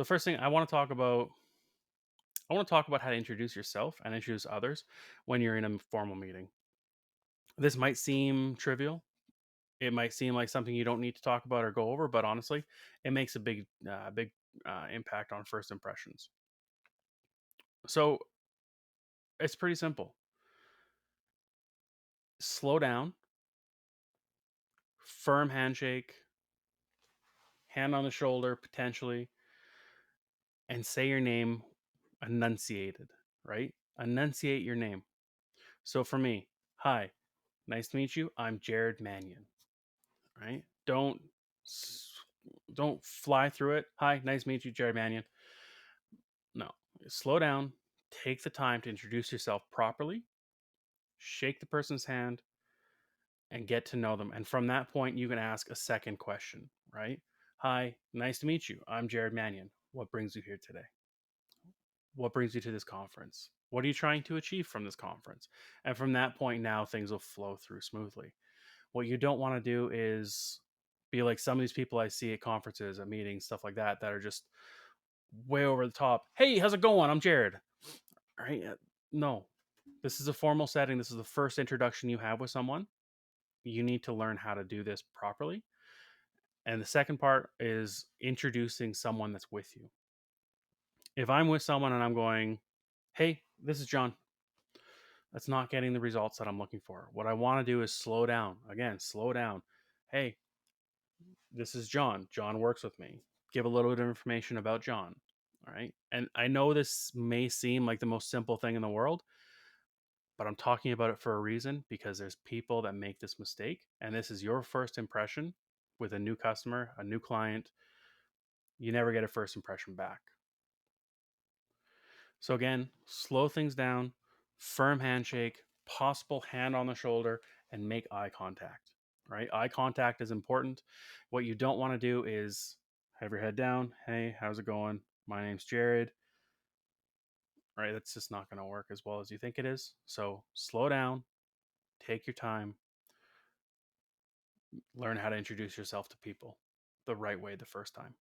So first thing I want to talk about how to introduce yourself and introduce others when you're in a formal meeting. This might seem trivial. It might seem like something you don't need to talk about or go over, but honestly, it makes a big impact on first impressions. So it's pretty simple. Slow down, firm handshake, hand on the shoulder potentially, and say your name enunciated, right? Enunciate your name. So for me, hi, nice to meet you. I'm Jared Mannion, right? S- don't fly through it. Hi, nice to meet you, Jared Mannion. No, slow down. Take the time to introduce yourself properly. Shake the person's hand and get to know them. And from that point, you can ask a second question, right? Hi, nice to meet you. I'm Jared Mannion. What brings you here today? What brings you to this conference? What are you trying to achieve from this conference? And from that point, now things will flow through smoothly. What you don't want to do is be like some of these people I see at conferences, at meetings, stuff like that, that are just way over the top. Hey, how's it going? I'm Jared. All right. No, this is a formal setting. This is the first introduction you have with someone. You need to learn how to do this properly. And the second part is introducing someone that's with you. If I'm with someone and I'm going, hey, this is John, that's not getting the results that I'm looking for. What I want to do is slow down. Again, slow down. Hey, this is John. John works with me. Give a little bit of information about John. All right. And I know this may seem like the most simple thing in the world, but I'm talking about it for a reason because there's people that make this mistake. And this is your first impression with a new customer, a new client. You never get a first impression back. So, again, slow things down, firm handshake, possible hand on the shoulder, and make eye contact. Right? Eye contact is important. What you don't want to do is have your head down. Hey, how's it going? My name's Jared. Right? That's just not going to work as well as you think it is. So, slow down, take your time, learn how to introduce yourself to people the right way the first time.